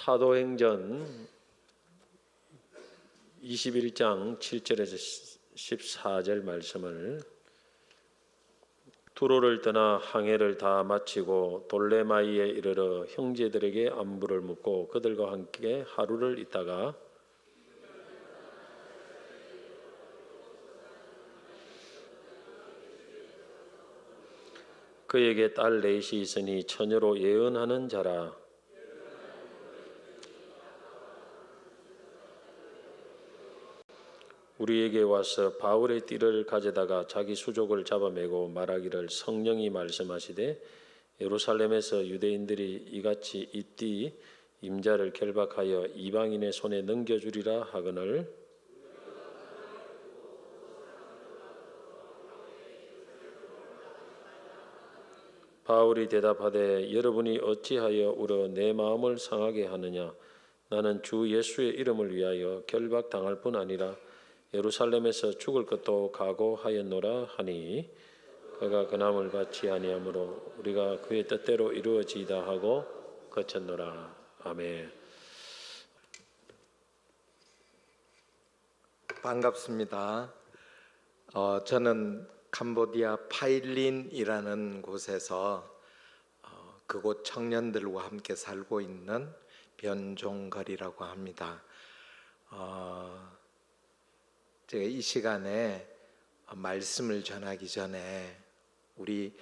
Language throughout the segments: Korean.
사도행전 21장 7절에서 14절 말씀을 두로를 떠나 항해를 다 마치고 돌레마이에 이르러 형제들에게 안부를 묻고 그들과 함께 하루를 있다가 그에게 딸 넷이 있으니 처녀로 예언하는 자라. 우리에게 와서 바울의 띠를 가져다가 자기 수족을 잡아매고 말하기를 성령이 말씀하시되 예루살렘에서 유대인들이 이같이 이 띠 임자를 결박하여 이방인의 손에 넘겨주리라 하거늘 바울이 대답하되 여러분이 어찌하여 울어 내 마음을 상하게 하느냐. 나는 주 예수의 이름을 위하여 결박당할 뿐 아니라 예루살렘에서 죽을 것도 각오하였노라 하니 그가 근함을 받지 아니하므로 우리가 그의 뜻대로 이루어지이다 하고 거쳤노라. 아멘. 반갑습니다. 저는 캄보디아 파일린이라는 곳에서 그곳 청년들과 함께 살고 있는 변종걸이라고 합니다. 제가 이 시간에 말씀을 전하기 전에 우리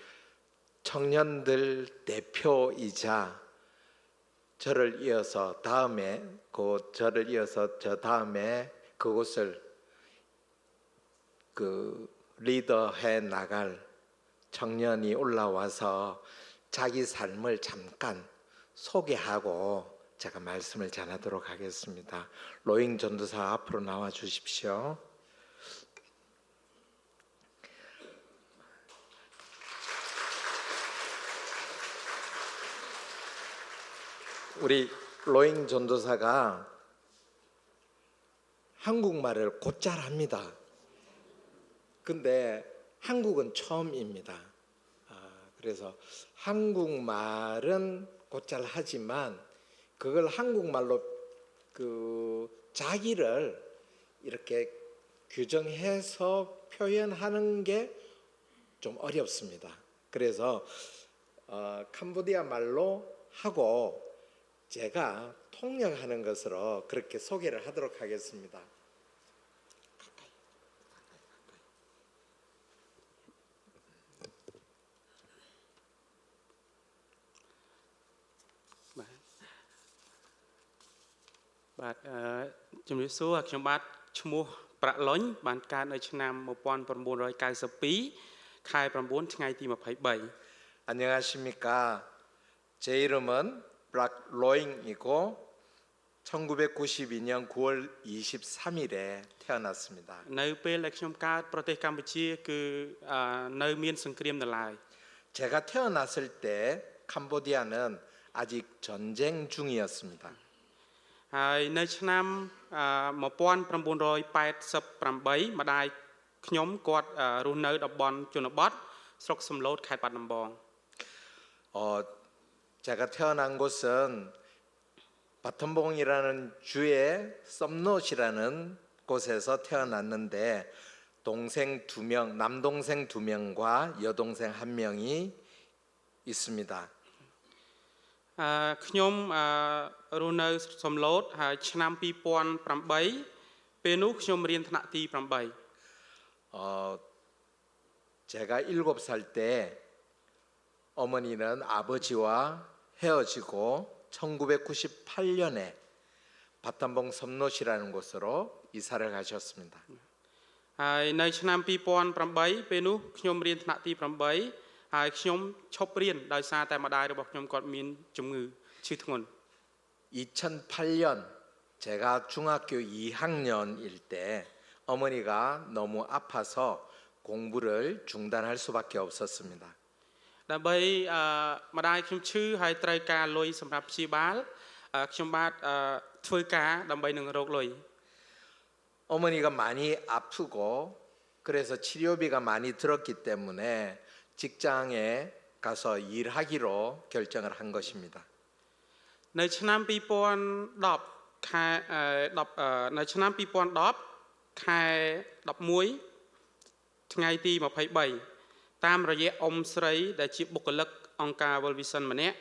청년들 대표이자 저를 이어서 저 다음에 그곳을 리더해 나갈 청년이 올라와서 자기 삶을 잠깐 소개하고 제가 말씀을 전하도록 하겠습니다. 로잉 전도사 앞으로 나와 주십시오. 우리 로잉 전도사가 한국말을 곧잘 합니다. 근데 한국은 처음입니다. 그래서 한국말은 곧잘 하지만 그걸 한국말로 자기를 이렇게 규정해서 표현하는 게 좀 어렵습니다. 그래서 캄보디아 말로 하고 제가 통역하는 것으로 그렇게 소개를 하도록 하겠습니다.ជំរាបសួរខ្ញុំបាទឈ្មោះប្រាក់លុញបានកើតនៅឆ្នាំ1992ខែ9ថ្ងៃទី23 안녕하십니까. 제 이름은 브락로잉이고 1992년 9월 23일에 태어났습니다. នៅពេលដែលខ្ញុំកើតប្រទេសកម្ពុជាគឺនៅមានសង្គ្រាមនៅឡើយ 제가 태어났을 때 캄보디아는 아직 전쟁 중이었습니다. ហើយនៅឆ្នាំ1988ម្ដាយខ្ញុំគាត់រស់នៅតំបន់ជនបទស្រុកសំឡូតខេត្តបាត់ដំបង 제가 태어난 곳은 바텀봉이라는 주의 썸롯이라는 곳에서 태어났는데 남동생 2명과 여동생 1명이 있습니다. ខ្ញុំរស់នៅសំឡូតហើយឆ្នាំ2008ពេលនោះខ្ញុំរៀនថ្នាក់ទី8 제가 7살 때 어머니는 아버지와 헤어지고 1998년에 바텀봉 섬롯이라는 곳으로 이사를 가셨습니다. ហើយនៅឆ្នាំ2008ពេលនោះខ្ញុំរៀនថ្នាក់ទី8ហើយខ្ញុំឈប់រៀនដោយសារតែម្ដាយរបស់ខ្ញុំគាត់មានជំងឺឈឺធ្ងន់ 2008년 제가 중학교 2학년일 때 어머니가 너무 아파서 공부를 중단할 수밖에 없었습니다. ដើម្បីម្ដាយខ្ញុំឈឺហើយត្រូវការលុយសម្រាប់ព្យាបាលខ្ញុំបាទធ្វើការដើម្បីនឹងរកលុយ 어머니가 많이 아프고 그래서 치료비가 많이 들었기 때문에 직장에 가서 일하기로 결정을 한 것입니다. នៅឆ្នាំ2010ខែ10នៅឆ្នាំ2010ខែ11ថ្ងៃទី23តាមរយៈអ៊ំស្រីដែលជាបុគ្គលិកអង្គការ World Vision ម្នាក់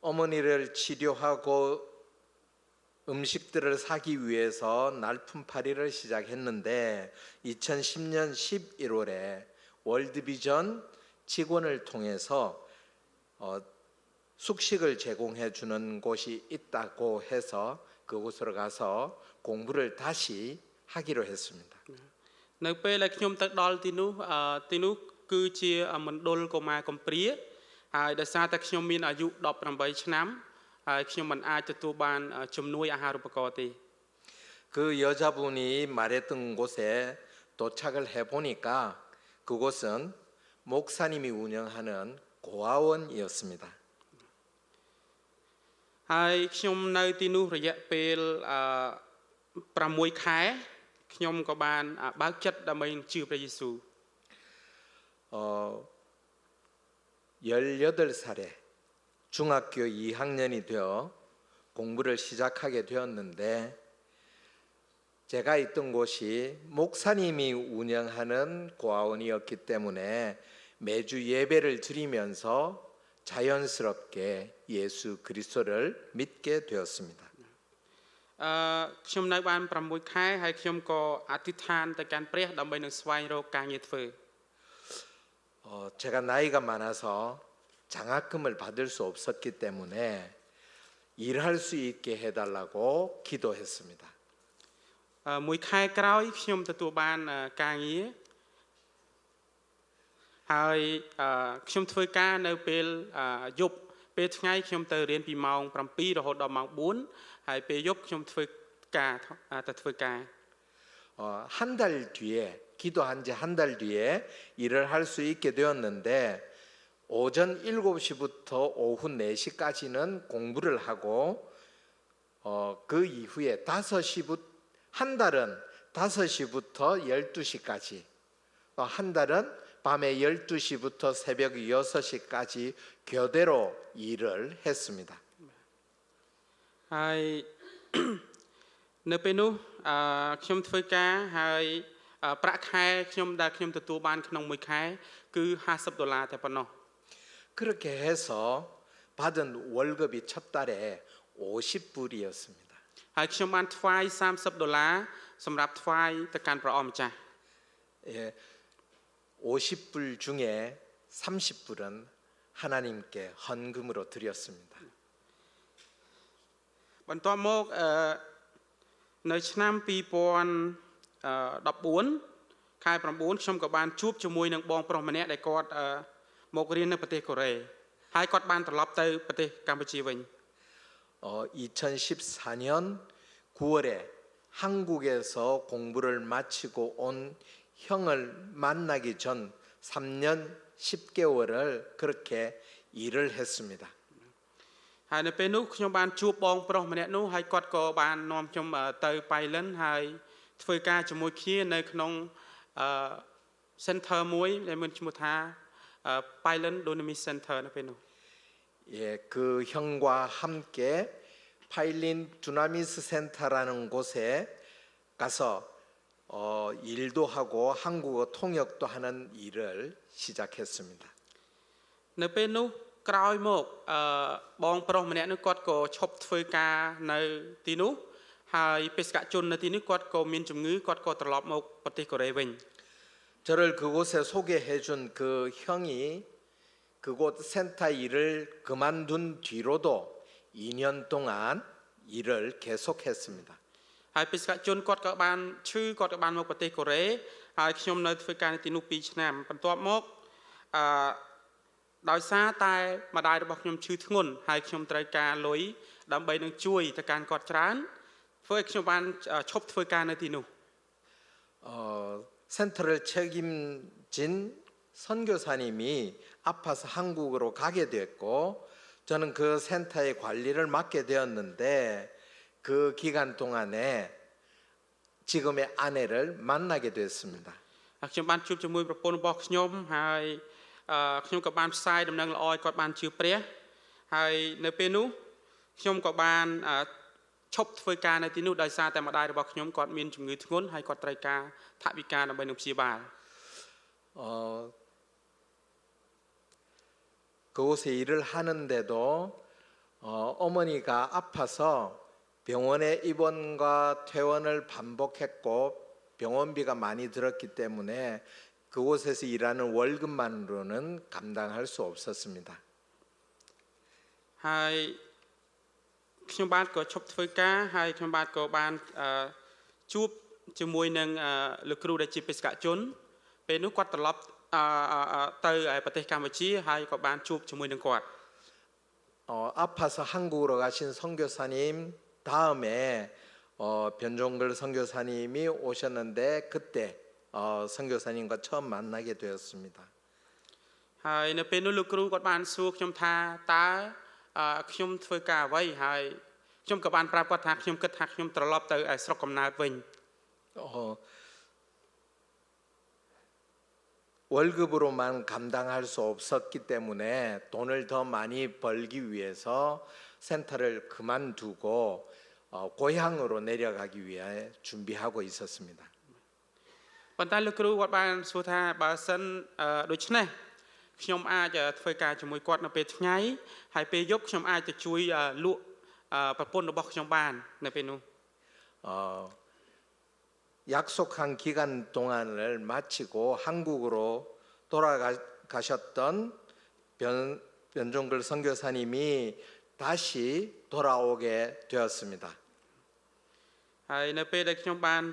어머니를 치료하고 음식들을 사기 위해서 날품팔이를 시작했는데 2010년 11월에 월드비전 직원을 통해서 숙식을 제공해 주는 곳이 있다고 해서 그곳으로 가서 공부를 다시 하기로 했습니다. នៅពេលដែលខ្ញុំទៅដល់ទីនោះគឺជាមណ្ឌលកុមារកំព្រាហើយដោយសារតែខ្ញុំមានអាយុ18ឆ្នាំហើយខ្ញុំមិនអាចទទួលបានជំនួយអាហារូបករណ៍ទេ 그 여자분이 말했던 곳에 도착을 해 보니까 그곳은 목사님이 운영하는 고아원이었습니다. ហើយខ្ញុំនៅទីនោះរយៈពេល6ខែខ្ញុំក៏បានបើកចិត្តដើម្បីជឿព្រះយេស៊ូវ 18살에 중학교 2학년이 되어 공부를 시작하게 되었는데 제가 있던 곳이 목사님이 운영하는 고아원이었기 때문에 매주 예배를 드리면서 자연스럽게 예수 그리스도를 믿게 되었습니다. ខ្ញុំនៅបាន6ខែហើយខ្ញុំក៏អធិដ្ឋានទៅកាន់ព្រះដើម្បីនឹងស្វែងរកការងារធ្វើ 제가 나이가 많아서 장학금을 받을 수 없었기 때문에 일할 수 있게 해달라고 기도했습니다. មួយខែក្រោយខ្ញុំទទួលបានការងារហើយខ្ញុំធ្វើការនៅពេលយប់ពេលថ្ងៃខ្ញុំទៅរៀនពីម៉ោង7រហូតដល់ម៉ោង4ហើយពេលយប់ខ្ញុំធ្វើការទៅធ្វើការ 한 달 뒤에 기도한 지 한 달 뒤에 일을 할 수 있게 되었는데 오전 7시부터 오후 4시까지는 공부를 하고 그 이후에 5시부터 한 달은 5시부터 12시까지 한 달은 밤에 12시부터 새벽 6시까지 교대로 일을 했습니다. ហើយ នៅពេលនោះខ្ញុំធ្វើការហើយប្រាក់ខែខ្ញុំដែលខ្ញុំទទួលបានក្នុងមួយខែគឺ$50តែប៉ុណ្ណោះ 그렇게 해서 받은 월급이 첫 달에 $50이었습니다. ហើយខ្ញុំបានថ្វាយ$30សម្រាប់ថ្វាយទៅកាន់ព្រះអង្គម្ចាស់ 예, $50 중에 $30은 하나님께 헌금으로 드렸습니다. បន្ទាប់មកនៅឆ្នាំ2014ខែ9ខ្ញុំក៏បានជួបជាមួយនឹងបងប្រុសម្នាក់ដែលគាត់មករៀននៅប្រទេសកូរ៉េហើយគាត់បានត្រឡប់ទៅប្រទេសកម្ពុជាវិញ 2014년 9월에 한국에서 공부를 마치고 온 형을 만나기 전 3년 10개월을 그렇게 일을 했습니다. ហើយនៅពេលនោះខ្ញុំបានជួបបងប្រុសម្នាក់នោះហើយគាត់ក៏បាននាំខ្ញុំទៅប៉ៃលិនហើយធ្វើការជាមួយគ្នានៅក្នុងcenter មួយដែលមានឈ្មោះថា Pailen Dunamis Center នៅពេលនោះ 예, 그 형과 함께 파일린 두나미스 센터라는 곳에 가서 일도 하고 한국어 통역도 하는 일을 시작했습니다. នៅពេលនោះក្រោយមកបងប្រុសម្នាក់នោះគាត់ក៏ឈប់ធ្វើការនៅទីនោះហើយបេសកជននៅទីនេះគាត់ក៏មានជំងឺគាត់ក៏ត្រឡប់មកប្រទេសកូរ៉េវិញ 저를 그곳에 소개해 준 그 형이 그곳 센터 일을 그만둔 뒤로도 2년 동안 일을 계속했습니다. ហើយបេសកជនគាត់ក៏បានឈឺគាត់ក៏បានមកប្រទេសកូរ៉េហើយខ្ញុំនៅធ្វើការនៅទីនោះ2ឆ្នាំបន្ទាប់មកដោយសារតែម្ដាយរបស់ខ្ញុំឈឺធ្ងន់ហើយខ្ញុំត្រូវការលុយដើម្បីនឹងជួយទៅកាន់គាត់ច្រើនធ្វើឲ្យខ្ញុំបានឈប់ធ្វើការនៅទីនោះ 센터를 책임진 선교사님이 아파서 한국으로 가게 됐고 저는 그 센터의 관리를 맡게 되었는데 그 기간 동안에 지금의 아내를 만나게 됐습니다. ខ្ញុំបានជួបជាមួយប្រពន្ធរបស់ខ្ញុំហើយខ្ញុំក៏បានផ្សាយដំណឹងល្អឲ្យគាត់បានជឿព្រះ ហើយនៅពេលនោះខ្ញុំក៏បានឈប់ធ្វើការនៅទីនោះដោយសារតែម្ដាយរបស់ខ្ញុំគាត់មានជំងឺធ្ងន់ហើយគាត់ត្រូវការថវិកាដើម្បីនឹងព្យាបាល 어, 그곳에 일을 하는데도 어머니가 아파서 병원에 입원과 퇴원을 반복했고 병원비가 많이 들었기 때문에 그곳에서 일하는 월급만으로는 감당할 수 없었습니다. ហើយខ្ញុំបាទក៏ឈប់ធ្វើការហើយខ្ញុំបាទក៏បានជួបជាមួយនឹងលោកគ្រូដែលជាបេសកជនពេលនោះគាត់ត្រឡប់ទៅប្រទេសកម្ពុជាហើយក៏បានជួបជាមួយនឹងគាត់ 아파서 한국으로 가신 선교사님 다음에 변종글 선교사님이 오셨는데 그때 선교사님과 처음 만나게 되었습니다. ហើយនៅពេលនោះលោកគ្រូគាត់បានសួរខ្ញុំថាតើខ្ញុំធ្វើការអ្វីហើយខ្ញុំក៏បានប្រាប់គាត់ថាខ្ញុំគិតថាខ្ញុំត្រឡប់ទៅស្រុកកំណើតវិញ 월급으로만 감당할 수 없었기 때문에 돈을 더 많이 벌기 위해서 센터를 그만두고 고향으로 내려가기 위해 준비하고 있었습니다. ប៉ុន្តែលោកគ្រូគាត់បានសួរថាបើសិនដូច្នេះខ្ញុំអាចធ្វើការជាមួយគាត់នៅពេលថ្ងៃហើយពេលយប់ខ្ញុំអាចទៅជួយលក់ប្រពន្ធរបស់ខ្ញុំបាននៅពេលនោះ 약속한 기간 동안을 마치고 한국으로 돌아가셨던 변종글 선교사님이 다시 돌아오게 되었습니다. ហើយនៅពេលដែលខ្ញុំបាន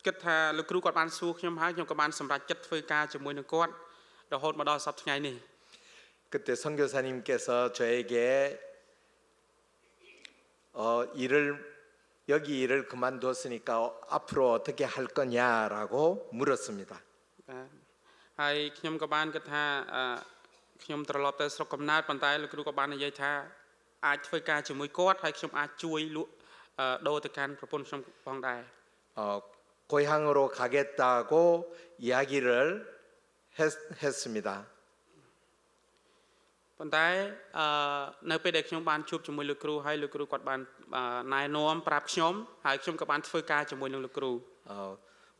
គិតថាលោកគ្រូគាត់បានសួរខ្ញុំហើយខ្ញុំក៏បានសម្រេចចិត្តធ្វើការជាមួយនឹងគាត់រហូតមកដល់សប្តាហ៍ថ្ងៃនេះ 그때 선교사님께서 저에게 여기 일을 그만뒀으니까 앞으로 어떻게 할 거냐라고 물었습니다. ហើយខ្ញុំក៏បានគិតថាខ្ញុំត្រឡប់ទៅស្រុកកំណើតប៉ុន្តែលោកគ្រូក៏បាននិយាយថាអាចធ្វើការជាមួយគាត់ហើយខ្ញុំអាចជួយលក់ដូរទៅកាន់ប្រពន្ធខ្ញុំផងដែរ 고향으로 가겠다고 이야기를 했습니다. ប៉ុន្តែនៅពេលដែលខ្ញុំបានជួបជាមួយលោកគ្រូហើយលោកគ្រូគាត់បានណែនាំប្រាប់ខ្ញុំហើយខ្ញុំក៏បានធ្វើការជាមួយនឹងលោកគ្រូ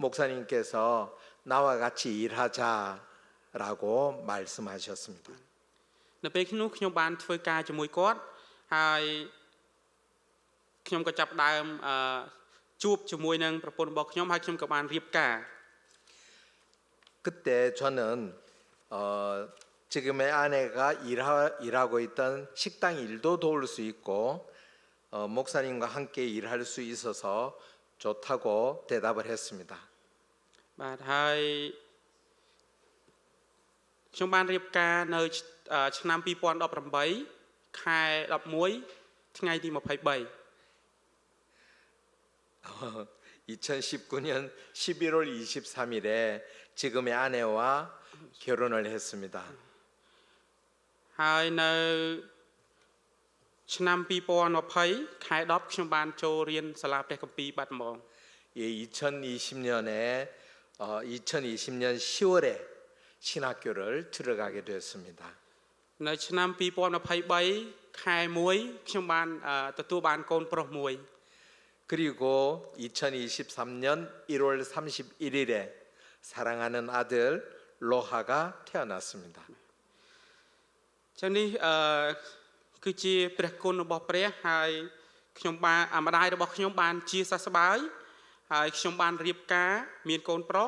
목사님께서 나와 같이 일하자라고 말씀하셨습니다. នៅពេលនោះខ្ញុំបានធ្វើការជាមួយគាត់ហើយខ្ញុំក៏ចាប់ដើមជួបជាមួយនឹងប្រពន្ធរបស់ខ្ញុំហើយខ្ញុំក៏បានរៀបការ 그때 저는 지금의 아내가 일하고 있던 식당 일도 도울 수 있고 목사님과 함께 일할 수 있어서 좋다고 대답을 했습니다. បាទហើយខ្ញុំបានរៀបការនៅឆ្នាំ2018ខែ11ថ្ងៃទី23 2019년 11월 23일에 지금의 아내와 결혼을 했습니다. ហើយនៅឆ្នាំ2020ខែ10ខ្ញុំបានចូលរៀនសាលាព្រះគម្ពីរបាត់ដំបង 2020년 10월에 신학교를 들어가게 되었습니다. នៅឆ្នាំ2023ខែ1ខ្ញុំបានទទួលបានកូនប្រុសមួយ 그리고 2023년 1월 31일에 사랑하는 아들 로하가 태어났습니다. ចឹងនេះគឺជាព្រះគុណរបស់ព្រះហើយខ្ញុំបានម្ដាយរបស់ខ្ញុំបានជាសះស្បើយហើយខ្ញុំបានរៀបការមានកូនប្រុស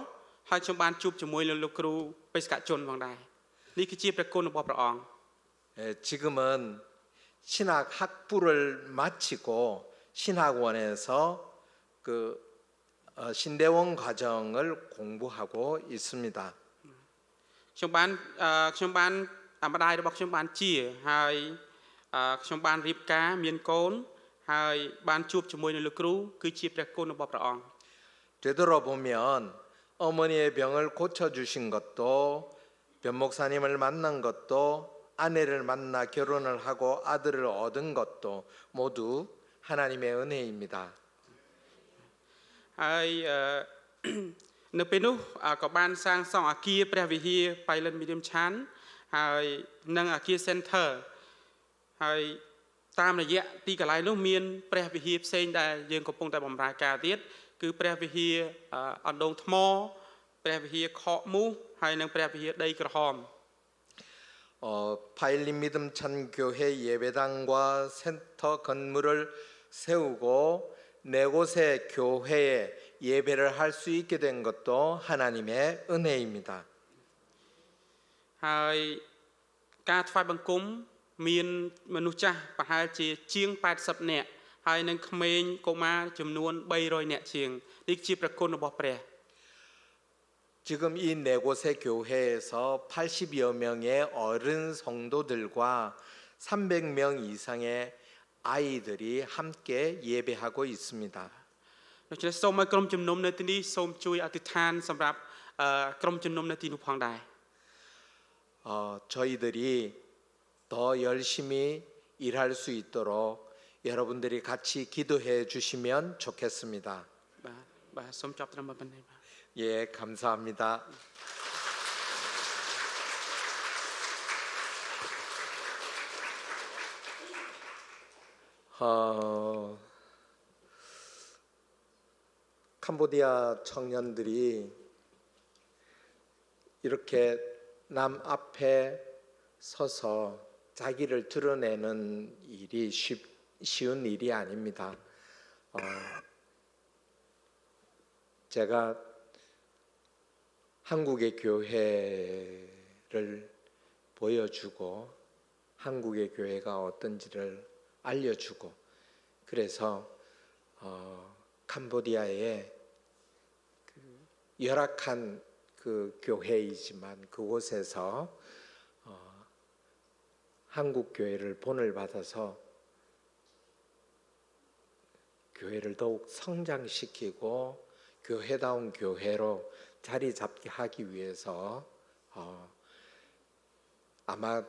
ហើយខ្ញុំបានជួបជាមួយនឹងលោកគ្រូបេសកជនផងដែរនេះគឺជាព្រះគុណរបស់ព្រះអង្គ 지금은 신학 학부를 마치고 신학원에서 그 신대원 과정을 공부하고 있습니다. ខ្ញុំបានម្ដាយរបស់ខ្ញុំបានជាហើយខ្ញុំបានរៀបការមានកូនហើយបានជួបជាមួយនឹងលោកគ្រូគឺជាព្រះគុណរបស់ព្រះអង្គ 되돌아보면 어머니의 병을 고쳐주신 것도 변 목사님을 만난 것도 아내를 만나 결혼을 하고 아들을 얻은 것도 모두 하나님의 은혜입니다. ហើយនៅពេលនោះក៏បានសាងសង់អគារព្រះវិហារបៃលិនមីឌៀមឆានហើយនិងអគារ Center ហើយតាមរយៈទីកន្លែងនោះមានព្រះវិហារផ្សេងដែលយើងកំពុងតែបម្រើការទៀតគឺព្រះវិហារអណ្ដូងថ្មព្រះវិហារខកមូសហើយនិងព្រះវិហារដីក្រហម 파일린 믿음찬 교회 예배당과 센터 건물을 세우고 네 곳의 교회에 예배를 할 수 있게 된 것도 하나님의 은혜입니다. ហើយការថ្វាយបង្គំមានមនុស្សចាស់ប្រហែលជាជាង80នាក់ហើយនិងក្មេងកុមារចំនួន300នាក់ជាងនេះជាព្រះគុណរបស់ព្រះ 지금 이 네 곳의 교회에서 80여 명의 어른 성도들과 300명 이상의 아이들이 함께 예배하고 있습니다. ដូច្នេះសូមឲ្យក្រុមជំនុំនៅទីនេះសូមជួយអធិដ្ឋានសម្រាប់ក្រុមជំនុំនៅទីនោះផងដែរ 저희들이 더 열심히 일할 수 있도록 여러분들이 같이 기도해 주시면 좋겠습니다. បាទសូមចប់ត្រឹមប៉ុណ្ណេះបាទ 예, 감사합니다. 캄보디아 청년들이 이렇게 남 앞에 서서 자기를 드러내는 일이 쉬운 일이 아닙니다. 제가 한국의 교회를 보여주고 한국의 교회가 어떤지를 알려주고 그래서 캄보디아의 열악한 그 교회이지만 그곳에서 한국 교회를 본을 받아서 교회를 더욱 성장시키고 교회다운 교회로 자리 잡게 하기 위해서 아마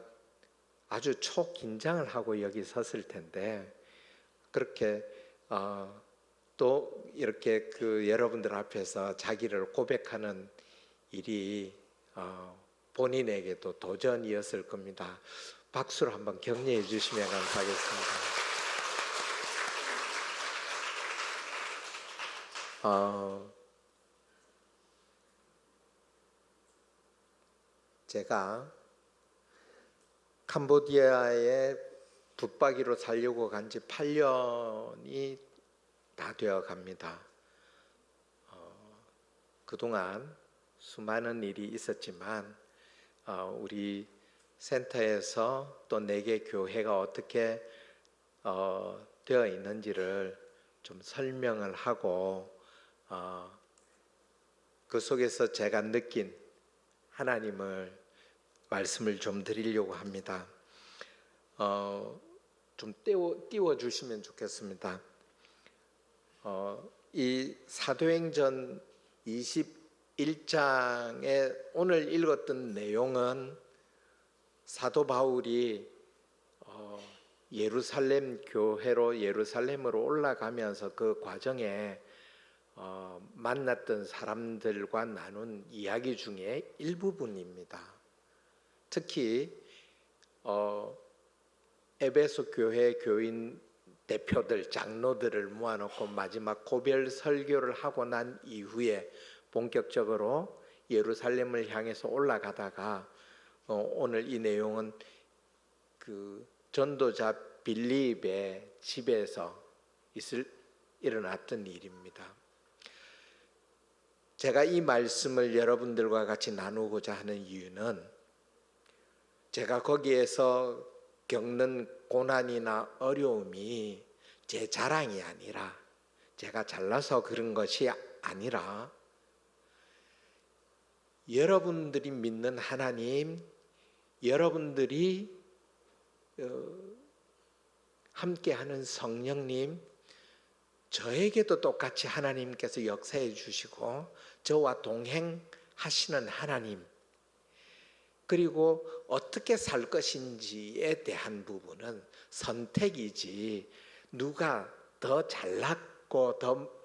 아주 초긴장을 하고 여기 섰을 텐데 그렇게 또 이렇게 그 여러분들 앞에서 자기를 고백하는 일이 본인에게도 도전이었을 겁니다. 박수로 한번 격려해 주시면 감사하겠습니다. 제가 캄보디아에 붙박이로 살려고 간 지 8년이 다 되어 갑니다. 그동안 수많은 일이 있었지만 우리 센터에서 또 4개 교회가 어떻게 되어 있는지를 좀 설명을 하고 그 속에서 제가 느낀 하나님을 말씀을 좀 드리려고 합니다. 좀 띄워주시면 좋겠습니다. 이 사도행전 21장에 오늘 읽었던 내용은 사도 바울이 예루살렘 교회로 예루살렘으로 올라가면서 그 과정에 만났던 사람들과 나눈 이야기 중에 일부분입니다. 특히 에베소 교회 교인 대표들 장로들을 모아놓고 마지막 고별 설교를 하고 난 이후에 본격적으로 예루살렘을 향해서 올라가다가 오늘 이 내용은 그 전도자 빌립의 집에서 일어났던 일입니다. 제가 이 말씀을 여러분들과 같이 나누고자 하는 이유는 제가 거기에서 겪는 고난이나 어려움이 제 자랑이 아니라 제가 잘나서 그런 것이 아니라 여러분들이 믿는 하나님, 여러분들이 함께하는 성령님, 저에게도 똑같이 하나님께서 역사해 주시고 저와 동행하시는 하나님, 그리고 어떻게 살 것인지에 대한 부분은 선택이지 누가 더 잘났고 더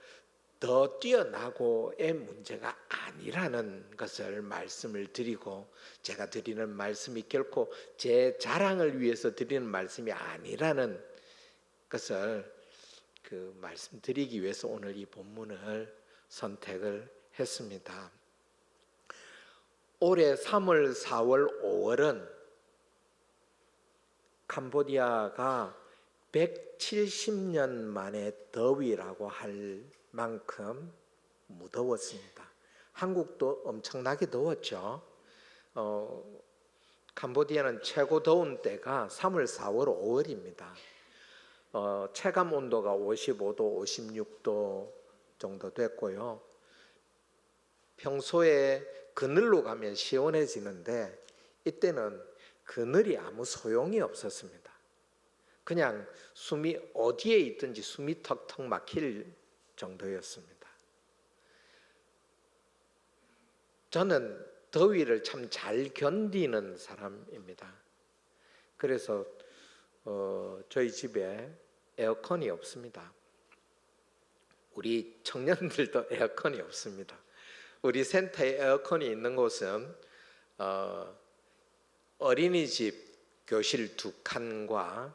더 뛰어나고의 문제가 아니라는 것을 말씀을 드리고, 제가 드리는 말씀이 결코 제 자랑을 위해서 드리는 말씀이 아니라는 것을 말씀드리기 위해서 오늘 이 본문을 선택을 했습니다. 올해 3월, 4월, 5월은 캄보디아가 170년 만에 더위라고 할 만큼 무더웠습니다. 한국도 엄청나게 더웠죠. 캄보디아는 최고 더운 때가 3월, 4월, 5월입니다. 체감 온도가 55도, 56도 정도 됐고요. 평소에 그늘로 가면 시원해지는데 이때는 그늘이 아무 소용이 없었습니다. 그냥 숨이 어디에 있든지 숨이 턱턱 막힐 정도였습니다. 저는 더위를 참 잘 견디는 사람입니다. 그래서 저희 집에 에어컨이 없습니다. 우리 청년들도 에어컨이 없습니다. 우리 센터에 에어컨이 있는 곳은 어린이집 교실 2칸과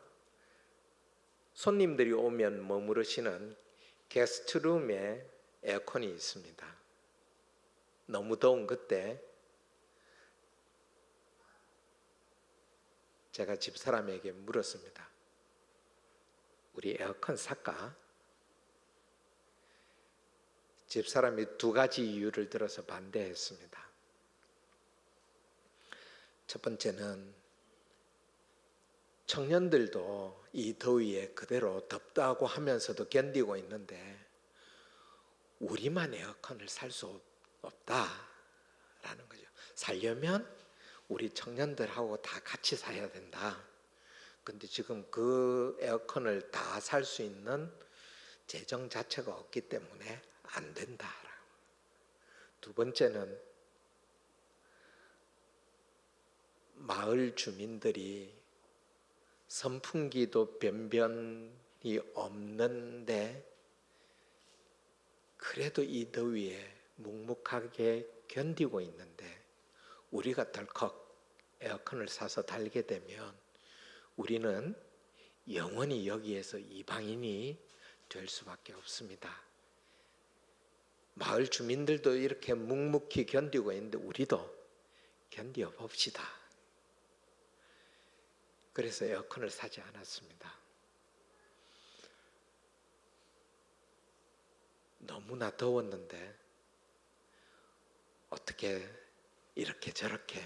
손님들이 오면 머무르시는 게스트룸에 에어컨이 있습니다. 너무 더운 그때 제가 집사람에게 물었습니다. 우리 에어컨 살까? 집사람이 2가지 이유를 들어서 반대했습니다. 첫 번째는 청년들도 이 더위에 그대로 덥다고 하면서도 견디고 있는데 우리만 에어컨을 살 수 없다라는 거죠. 살려면 우리 청년들하고 다 같이 사야 된다. 근데 지금 그 에어컨을 다 살 수 있는 재정 자체가 없기 때문에 안 된다. 두 번째는 마을 주민들이 선풍기도 변변이 없는데 그래도 이 더위에 묵묵하게 견디고 있는데 우리가 덜컥 에어컨을 사서 달게 되면 우리는 영원히 여기에서 이방인이 될 수밖에 없습니다. 마을 주민들도 이렇게 묵묵히 견디고 있는데 우리도 견뎌 봅시다. 그래서 에어컨을 사지 않았습니다. 너무나 더웠는데 어떻게 이렇게 저렇게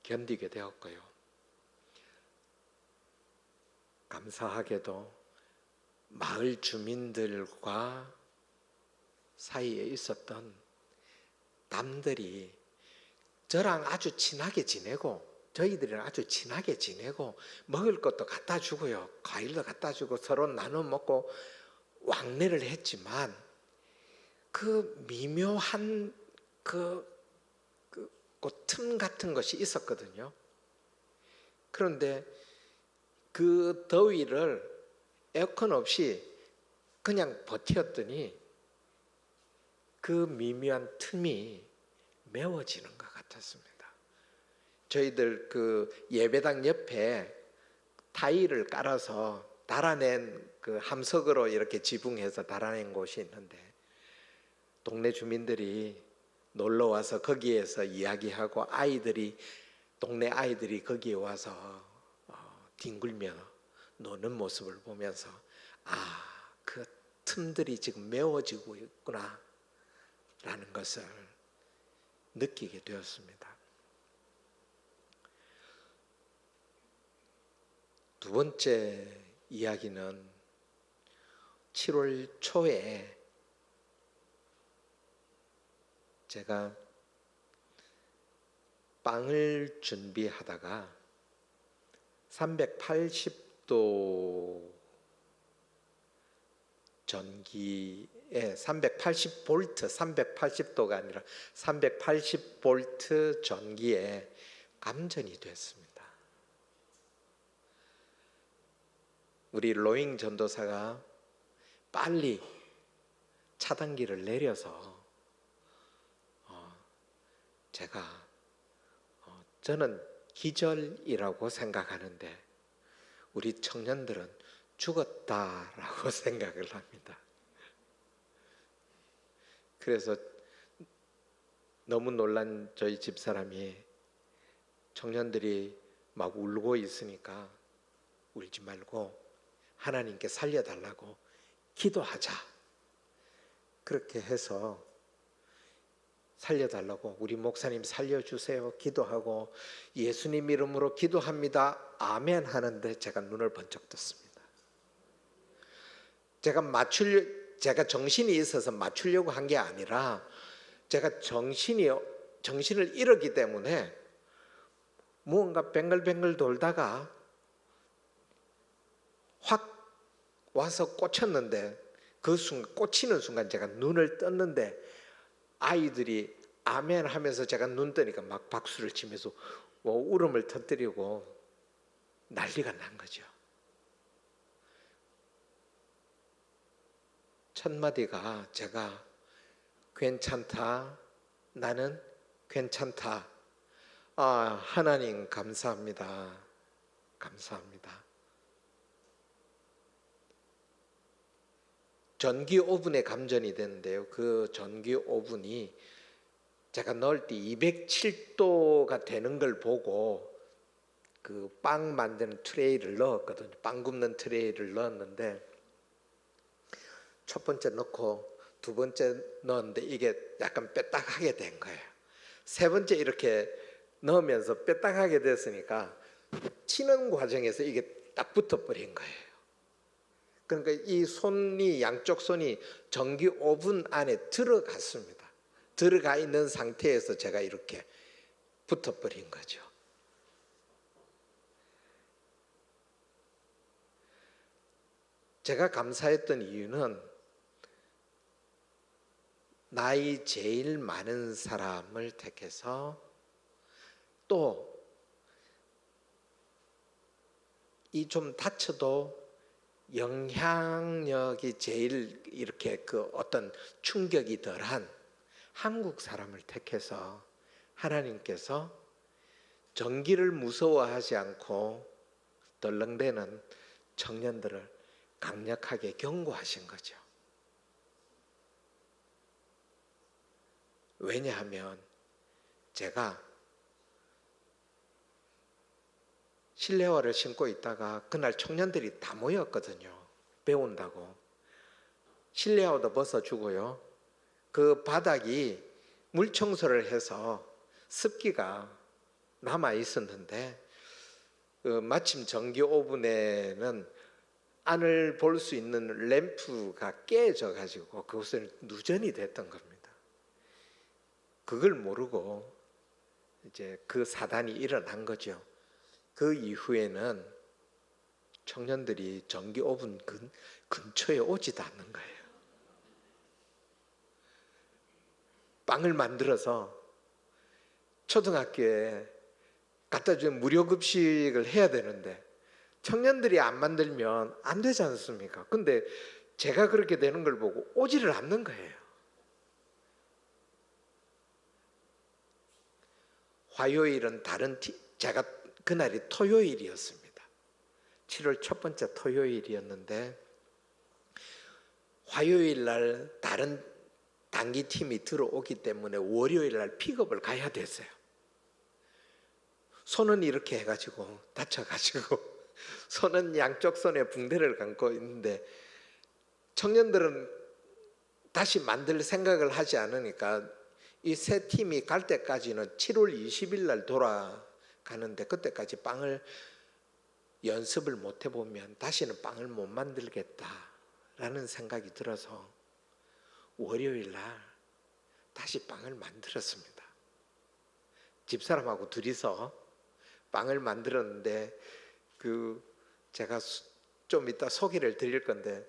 견디게 되었고요. 감사하게도 마을 주민들과 사이에 있었던 남들이 저랑 아주 친하게 지내고 저희들이랑 아주 친하게 지내고 먹을 것도 갖다 주고요. 과일도 갖다 주고 서로 나눠 먹고 왕래를 했지만 그 미묘한 그 틈 같은 것이 있었거든요. 그런데 그 더위를 에어컨 없이 그냥 버텼더니 그 미묘한 틈이 메워지는 것 같았습니다. 저희들 그 예배당 옆에 타일을 깔아서 달아낸 그 함석으로 이렇게 지붕해서 달아낸 곳이 있는데 동네 주민들이 놀러 와서 거기에서 이야기하고 동네 아이들이 거기에 와서 뒹굴며 노는 모습을 보면서 그 틈들이 지금 메워지고 있구나 라는 것을 느끼게 되었습니다. 두 번째 이야기는 7월 초에 제가 빵을 준비하다가 380도 전기에 380볼트, 380도가 아니라 380볼트 전기에 감전이 됐습니다. 우리 로잉 전도사가 빨리 차단기를 내려서 제가 저는 기절이라고 생각하는데 우리 청년들은 죽었다라고 생각을 합니다. 그래서 너무 놀란 저희 집사람이 청년들이 막 울고 있으니까 울지 말고 하나님께 살려달라고 기도하자. 그렇게 해서 살려달라고 우리 목사님 살려주세요 기도하고 예수님 이름으로 기도합니다 아멘 하는데 제가 눈을 번쩍 떴습니다. 제가 정신이 있어서 맞추려고 한 게 아니라 제가 정신을 잃었기 때문에 무언가 뱅글뱅글 돌다가 확 와서 꽂혔는데 그 순간 꽂히는 순간 제가 눈을 떴는데 아이들이 아멘 하면서 제가 눈 뜨니까 막 박수를 치면서 울음을 터뜨리고 난리가 난 거죠. 첫 마디가 제가 괜찮다, 나는 괜찮다. 하나님 감사합니다. 감사합니다. 전기 오븐에 감전이 됐는데요. 그 전기 오븐이 제가 넣을 때 207도가 되는 걸 보고 그 빵 만드는 트레이를 넣었거든요. 빵 굽는 트레이를 넣었는데 첫 번째 넣고 두 번째 넣었는데 이게 약간 빼딱하게 된 거예요. 세 번째 이렇게 넣으면서 빼딱하게 됐으니까 치는 과정에서 이게 딱 붙어버린 거예요. 그러니까 이 손이 양쪽 손이 전기 오븐 안에 들어갔습니다. 들어가 있는 상태에서 제가 이렇게 붙어버린 거죠. 제가 감사했던 이유는 나이 제일 많은 사람을 택해서 또 이 좀 다쳐도 영향력이 제일 이렇게 그 어떤 충격이 덜한 한국 사람을 택해서 하나님께서 전기를 무서워하지 않고 덜렁대는 청년들을 강력하게 경고하신 거죠. 왜냐하면 제가 실내화를 신고 있다가 그날 청년들이 다 모였거든요. 배운다고. 실내화도 벗어주고요. 그 바닥이 물 청소를 해서 습기가 남아 있었는데 마침 전기 오븐에는 안을 볼 수 있는 램프가 깨져 가지고 그것은 누전이 됐던 겁니다. 그걸 모르고 이제 그 사단이 일어난 거죠. 그 이후에는 청년들이 전기 오븐 근처에 오지도 않는 거예요. 빵을 만들어서 초등학교에 갖다 주는 무료 급식을 해야 되는데 청년들이 안 만들면 안 되지 않습니까? 근데 제가 그렇게 되는 걸 보고 오지를 않는 거예요. 화요일은 제가 그날이 토요일이었습니다. 7월 첫 번째 토요일이었는데 화요일 날 다른 단기팀이 들어오기 때문에 월요일 날 픽업을 가야 됐어요. 손은 이렇게 해가지고 다쳐가지고 손은 양쪽 손에 붕대를 감고 있는데 청년들은 다시 만들 생각을 하지 않으니까 이 세 팀이 갈 때까지는 7월 20일 날 돌아가는데 그때까지 빵을 연습을 못 해보면 다시는 빵을 못 만들겠다라는 생각이 들어서 월요일 날 다시 빵을 만들었습니다. 집사람하고 둘이서 빵을 만들었는데 제가 좀 이따 소개를 드릴 건데